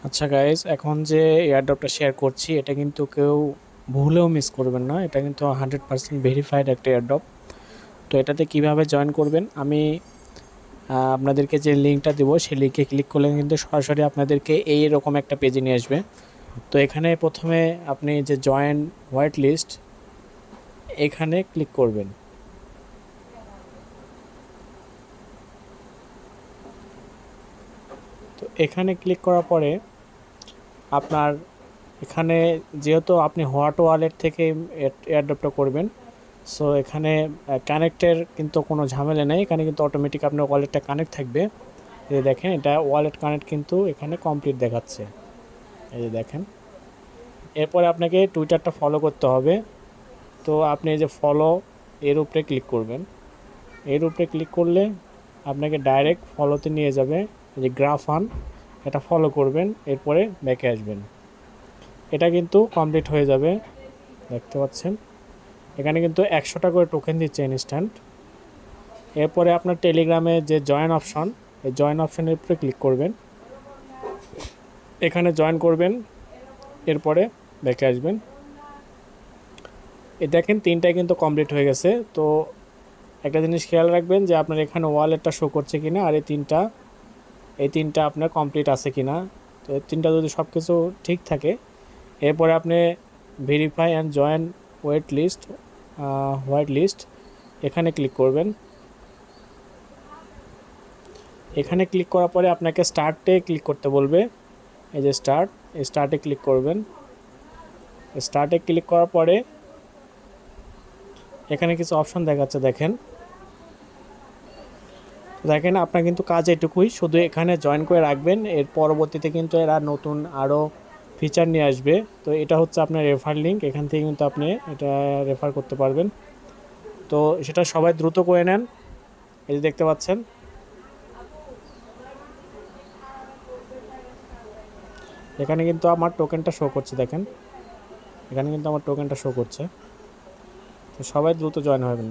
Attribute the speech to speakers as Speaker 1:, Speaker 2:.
Speaker 1: আচ্ছা গাইস, এখন যে এয়ারড্রপটা শেয়ার করছি এটা কিন্তু কেউ ভুলেও মিস করবেন না। এটা কিন্তু 100% ভেরিফাইড একটা এয়ারড্রপ। তো এটাতে কিভাবে জয়েন করবেন, আমি আপনাদেরকে যে লিঙ্কটা দেবো সেই লিঙ্কে ক্লিক করলে কিন্তু সরাসরি আপনাদেরকে এইরকম একটা পেজে নিয়ে আসবে। তো এখানে প্রথমে আপনি যে জয়েন হোয়াইট লিস্ট এখানে ক্লিক করবেন। তো এখানে ক্লিক করার পরে আপনার এখানে যেহেতু আপনি হোয়াট ওয়ালেট থেকে এয়ারড্রপটা করবেন, সো এখানে কানেক্টের কিন্তু কোনো ঝামেলা নেই। এখানে কিন্তু অটোমেটিক আপনার ওয়ালেটটা কানেক্ট থাকবে। এই যে দেখেন, এটা ওয়ালেট কানেক্ট কিন্তু এখানে কমপ্লিট দেখাচ্ছে। এই যে দেখেন, এরপরে আপনাকে টুইটারটা ফলো করতে হবে। তো আপনি এই যে ফলো এর উপরে ক্লিক করবেন। এর উপরে ক্লিক করলে আপনাকে ডাইরেক্ট ফলোতে নিয়ে যাবে। এই যে গ্রাফান, এটা ফলো করবেন, এরপরে ব্যাকে আসবেন। এটা কিন্তু কমপ্লিট হয়ে যাবে, দেখতে পাচ্ছেন। এখানে কিন্তু 100টা করে টোকেন দিচ্ছে ইনস্ট্যান্ট। এরপরে আপনার টেলিগ্রামে যে জয়েন অপশন, এই জয়েন অপশনের উপরে ক্লিক করবেন, এখানে জয়েন করবেন, এরপরে ব্যাকে আসবেন। এই দেখেন, তিনটাই কিন্তু কমপ্লিট হয়ে গেছে। তো একটা জিনিস খেয়াল রাখবেন যে আপনার এখানে ওয়ালেটটা শো করছে কিনা, আর এই তিনটা আপনার কমপ্লিট আছে কিনা। তো এই তিনটা যদি সব কিছু ঠিক থাকে, এরপরে আপনি verify and join white list এখানে ক্লিক করবেন। এখানে ক্লিক করার পরে আপনাকে স্টার্টে ক্লিক করতে বলবে। এই যে স্টার্টে ক্লিক করবেন। স্টার্টে ক্লিক করার পরে এখানে কিছু অপশন দেখাচ্ছে, দেখেন। দেখেন, আপনার কিন্তু কাজ এটুকুই, শুধু এখানে জয়েন করে রাখবেন। এর পরবর্তীতে কিন্তু এরা নতুন আরও ফিচার নিয়ে আসবে। তো এটা হচ্ছে আপনার রেফার লিঙ্ক, এখান থেকে কিন্তু আপনি এটা রেফার করতে পারবেন। তো সেটা সবাই দ্রুত করে নেন। এই যে দেখতে পাচ্ছেন, এখানে কিন্তু আমার টোকেনটা শো করছে, দেখেন। এখানে কিন্তু আমার টোকেনটা শো করছে। তো সবাই দ্রুত জয়েন হবেন।